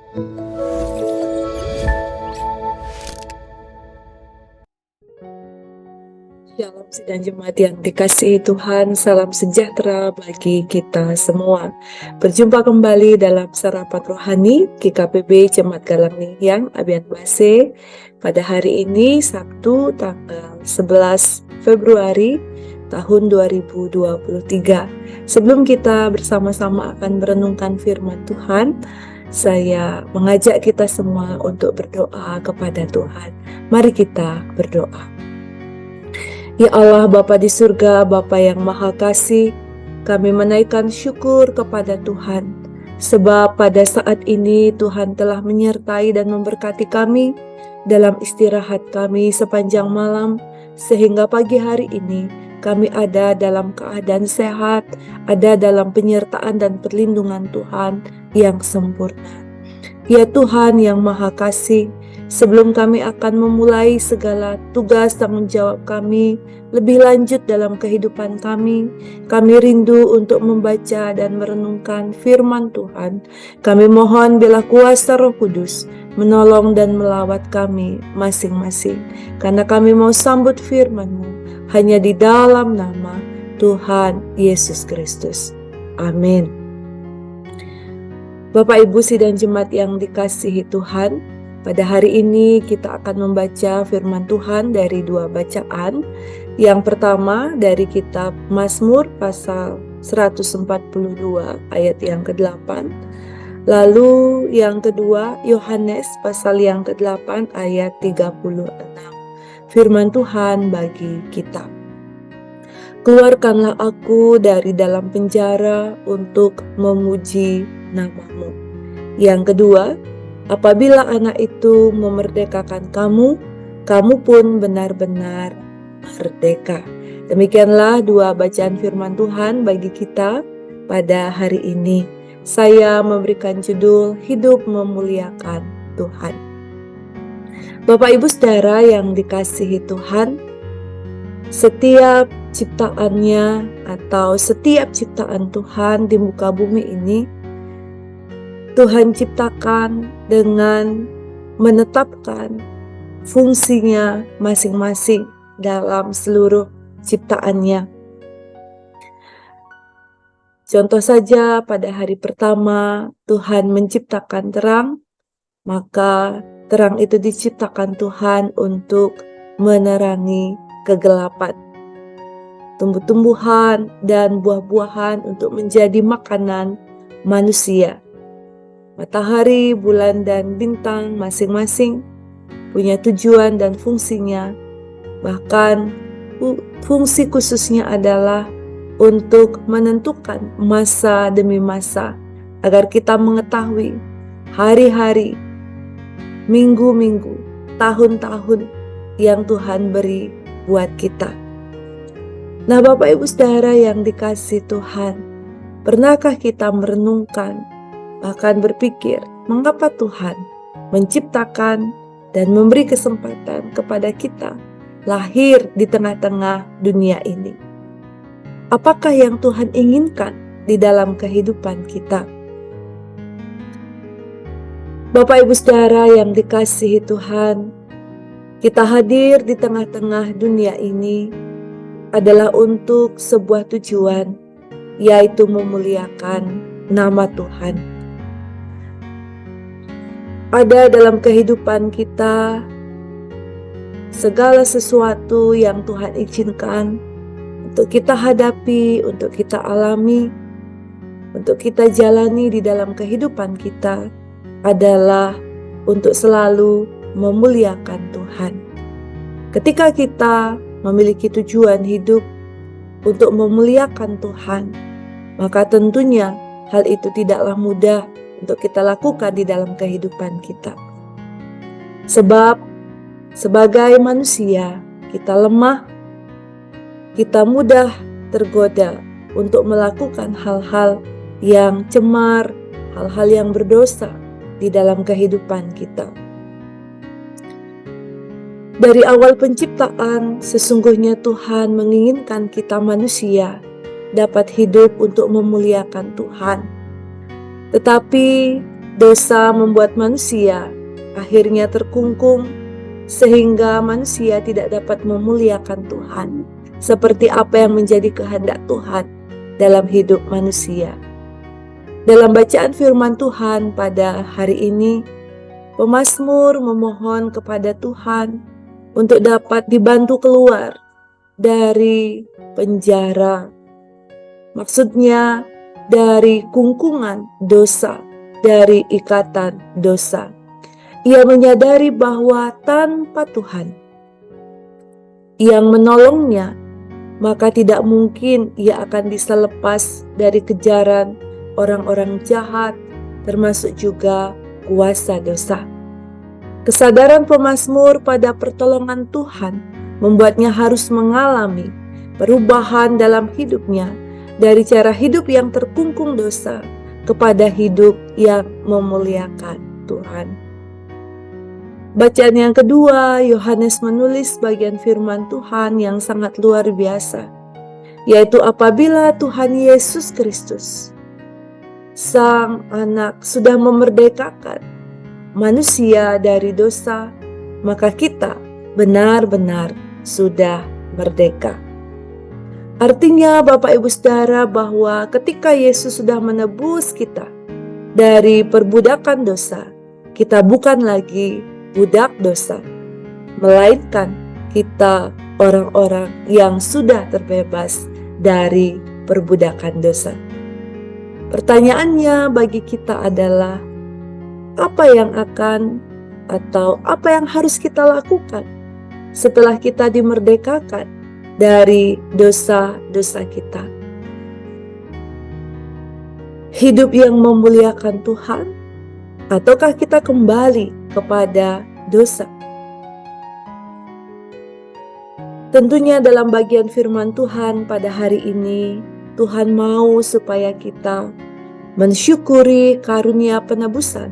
Shalom sidang jemaat yang dikasihi Tuhan, salam sejahtera bagi kita semua. Berjumpa kembali dalam Sarapan Rohani GKPB Jemaat Galang Ningyang Abian Base pada hari ini Sabtu tanggal 11 Februari tahun 2023. Sebelum kita bersama-sama akan merenungkan firman Tuhan, saya mengajak kita semua untuk berdoa kepada Tuhan. Mari kita berdoa. Ya Allah, Bapa di surga, Bapa yang Maha Kasih, kami menaikkan syukur kepada Tuhan, sebab pada saat ini Tuhan telah menyertai dan memberkati kami dalam istirahat kami sepanjang malam, sehingga pagi hari ini kami ada dalam keadaan sehat, ada dalam penyertaan dan perlindungan Tuhan yang sempurna. Ya Tuhan yang Maha Kasih, sebelum kami akan memulai segala tugas tanggung jawab kami lebih lanjut dalam kehidupan kami rindu untuk membaca dan merenungkan firman Tuhan. Kami mohon bila kuasa Roh Kudus menolong dan melawat kami masing-masing, karena kami mau sambut firman-Mu hanya di dalam nama Tuhan Yesus Kristus. Amin. Bapak Ibu sidang jemaat yang dikasihi Tuhan, pada hari ini kita akan membaca firman Tuhan dari dua bacaan. Yang pertama dari kitab Mazmur pasal 142 ayat yang ke-8. Lalu yang kedua Yohanes pasal yang ke-8 ayat 36. Firman Tuhan bagi kita. Keluarkanlah aku dari dalam penjara untuk memuji nama-Mu. Yang kedua, apabila anak itu memerdekakan kamu, kamu pun benar-benar merdeka. Demikianlah dua bacaan firman Tuhan bagi kita pada hari ini. Saya memberikan judul Hidup Memuliakan Tuhan. Bapak Ibu Saudara yang dikasihi Tuhan, setiap ciptaannya atau setiap ciptaan Tuhan di muka bumi ini Tuhan ciptakan dengan menetapkan fungsinya masing-masing dalam seluruh ciptaannya. Contoh saja pada hari pertama Tuhan menciptakan terang, maka terang itu diciptakan Tuhan untuk menerangi kegelapan. Tumbuh-tumbuhan dan buah-buahan untuk menjadi makanan manusia. Matahari, bulan, dan bintang masing-masing punya tujuan dan fungsinya. Bahkan fungsi khususnya adalah untuk menentukan masa demi masa, agar kita mengetahui hari-hari, minggu-minggu, tahun-tahun yang Tuhan beri buat kita. Nah, Bapak Ibu Saudara yang dikasihi Tuhan, pernahkah kita merenungkan, bahkan berpikir, mengapa Tuhan menciptakan dan memberi kesempatan kepada kita lahir di tengah-tengah dunia ini? Apakah yang Tuhan inginkan di dalam kehidupan kita? Bapak Ibu Saudara yang dikasihi Tuhan, kita hadir di tengah-tengah dunia ini adalah untuk sebuah tujuan, yaitu memuliakan nama Tuhan. Ada dalam kehidupan kita segala sesuatu yang Tuhan izinkan untuk kita hadapi, untuk kita alami, untuk kita jalani di dalam kehidupan kita adalah untuk selalu memuliakan Tuhan. Ketika kita memiliki tujuan hidup untuk memuliakan Tuhan, maka tentunya hal itu tidaklah mudah untuk kita lakukan di dalam kehidupan kita. Sebab sebagai manusia kita lemah, kita mudah tergoda untuk melakukan hal-hal yang cemar, hal-hal yang berdosa di dalam kehidupan kita. Dari awal penciptaan, sesungguhnya Tuhan menginginkan kita manusia dapat hidup untuk memuliakan Tuhan. Tetapi Dosa membuat manusia akhirnya terkungkung sehingga manusia tidak dapat memuliakan Tuhan seperti apa yang menjadi kehendak Tuhan dalam hidup manusia. Dalam bacaan firman Tuhan pada hari ini, pemazmur memohon kepada Tuhan untuk dapat dibantu keluar dari penjara. Maksudnya dari kungkungan dosa, dari ikatan dosa. Ia menyadari bahwa tanpa Tuhan yang menolongnya, maka tidak mungkin ia akan bisa lepas dari kejaran orang-orang jahat, termasuk juga kuasa dosa. Kesadaran pemazmur pada pertolongan Tuhan membuatnya harus mengalami perubahan dalam hidupnya dari cara hidup yang terkungkung dosa kepada hidup yang memuliakan Tuhan. Bacaan yang kedua, Yohanes menulis bagian firman Tuhan yang sangat luar biasa, yaitu apabila Tuhan Yesus Kristus, Sang Anak, sudah memerdekakan manusia dari dosa, maka kita benar-benar sudah merdeka. Artinya Bapak Ibu Saudara bahwa ketika Yesus sudah menebus kita dari perbudakan dosa, kita bukan lagi budak dosa, melainkan kita orang-orang yang sudah terbebas dari perbudakan dosa. Pertanyaannya bagi kita adalah, apa yang akan atau apa yang harus kita lakukan setelah kita dimerdekakan dari dosa-dosa kita? Hidup yang memuliakan Tuhan, ataukah kita kembali kepada dosa? Tentunya dalam bagian firman Tuhan pada hari ini, Tuhan mau supaya kita mensyukuri karunia penebusan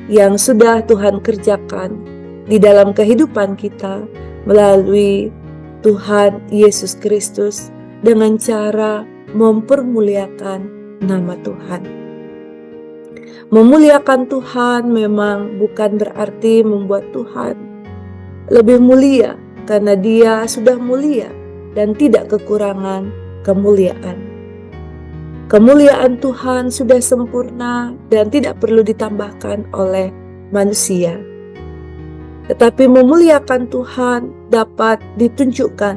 yang sudah Tuhan kerjakan di dalam kehidupan kita melalui Tuhan Yesus Kristus dengan cara mempermuliakan nama Tuhan. Memuliakan Tuhan memang bukan berarti membuat Tuhan lebih mulia, karena Dia sudah mulia dan tidak kekurangan kemuliaan. Kemuliaan Tuhan sudah sempurna dan tidak perlu ditambahkan oleh manusia. Tetapi memuliakan Tuhan dapat ditunjukkan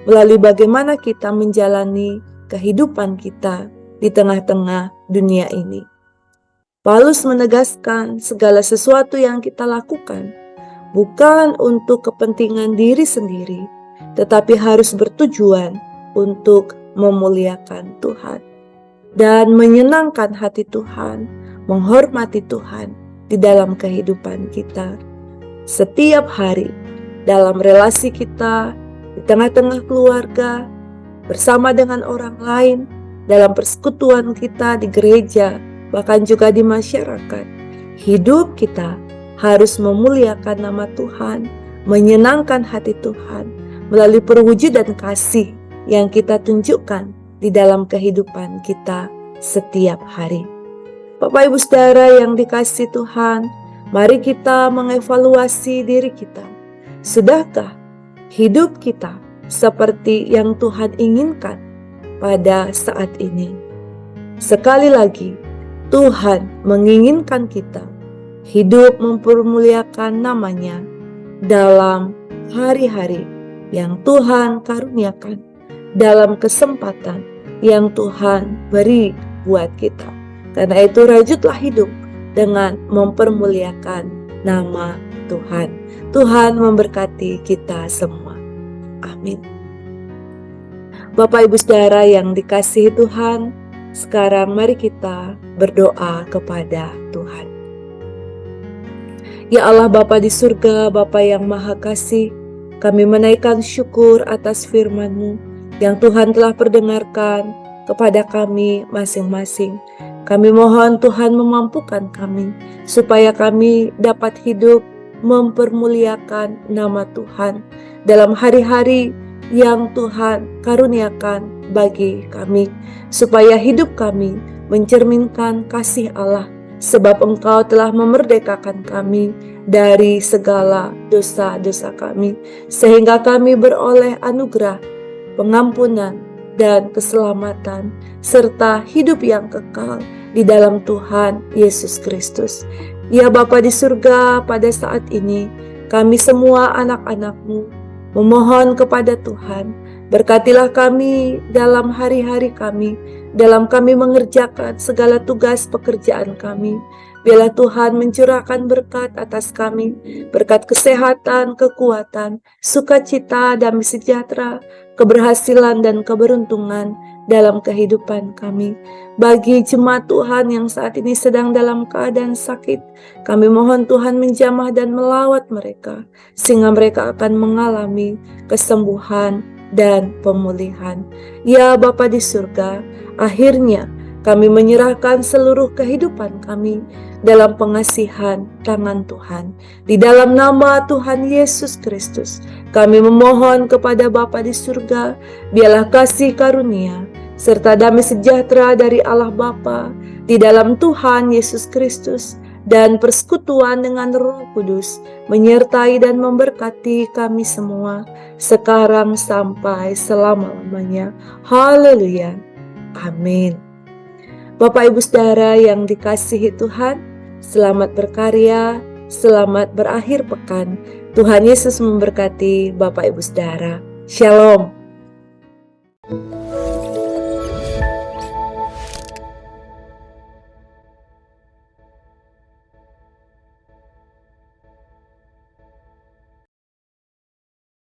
melalui bagaimana kita menjalani kehidupan kita di tengah-tengah dunia ini. Paulus menegaskan segala sesuatu yang kita lakukan bukan untuk kepentingan diri sendiri, tetapi harus bertujuan untuk memuliakan Tuhan dan menyenangkan hati Tuhan, menghormati Tuhan di dalam kehidupan kita. Setiap hari dalam relasi kita, di tengah-tengah keluarga, bersama dengan orang lain, dalam persekutuan kita di gereja, bahkan juga di masyarakat, hidup kita harus memuliakan nama Tuhan, menyenangkan hati Tuhan melalui perwujudan kasih yang kita tunjukkan di dalam kehidupan kita setiap hari. Bapak Ibu Saudara yang dikasihi Tuhan, mari kita mengevaluasi diri kita. Sudahkah hidup kita seperti yang Tuhan inginkan pada saat ini? Sekali lagi, Tuhan menginginkan kita hidup mempermuliakan nama-Nya dalam hari-hari yang Tuhan karuniakan, dalam kesempatan yang Tuhan beri buat kita. Karena itu rajutlah hidup dengan mempermuliakan nama Tuhan. Tuhan memberkati kita semua. Amin. Bapak Ibu Saudara yang dikasihi Tuhan, sekarang mari kita berdoa kepada Tuhan. Ya Allah Bapa di surga, Bapa yang Maha Kasih, kami menaikkan syukur atas firman-Mu yang Tuhan telah perdengarkan kepada kami masing-masing. Kami mohon Tuhan memampukan kami supaya kami dapat hidup mempermuliakan nama Tuhan dalam hari-hari yang Tuhan karuniakan bagi kami, supaya hidup kami mencerminkan kasih Allah sebab Engkau telah memerdekakan kami dari segala dosa-dosa kami, sehingga kami beroleh anugerah, pengampunan, dan keselamatan, serta hidup yang kekal di dalam Tuhan Yesus Kristus. Ya Bapa di surga, pada saat ini kami semua anak-anak-Mu memohon kepada Tuhan, berkatilah kami dalam hari-hari kami, dalam kami mengerjakan segala tugas pekerjaan kami. Biarlah Tuhan mencurahkan berkat atas kami, berkat kesehatan, kekuatan, sukacita, damai sejahtera, keberhasilan dan keberuntungan dalam kehidupan kami. Bagi jemaat Tuhan yang saat ini sedang dalam keadaan sakit, kami mohon Tuhan menjamah dan melawat mereka, sehingga mereka akan mengalami kesembuhan dan pemulihan. Ya Bapa di surga, akhirnya kami menyerahkan seluruh kehidupan kami dalam pengasihan tangan Tuhan. Di dalam nama Tuhan Yesus Kristus, kami memohon kepada Bapa di surga, biarlah kasih karunia serta damai sejahtera dari Allah Bapa di dalam Tuhan Yesus Kristus dan persekutuan dengan Roh Kudus menyertai dan memberkati kami semua sekarang sampai selama-lamanya. Haleluya. Amin. Bapak Ibu Saudara yang dikasihi Tuhan, selamat berkarya, selamat berakhir pekan. Tuhan Yesus memberkati Bapak Ibu Saudara. Shalom.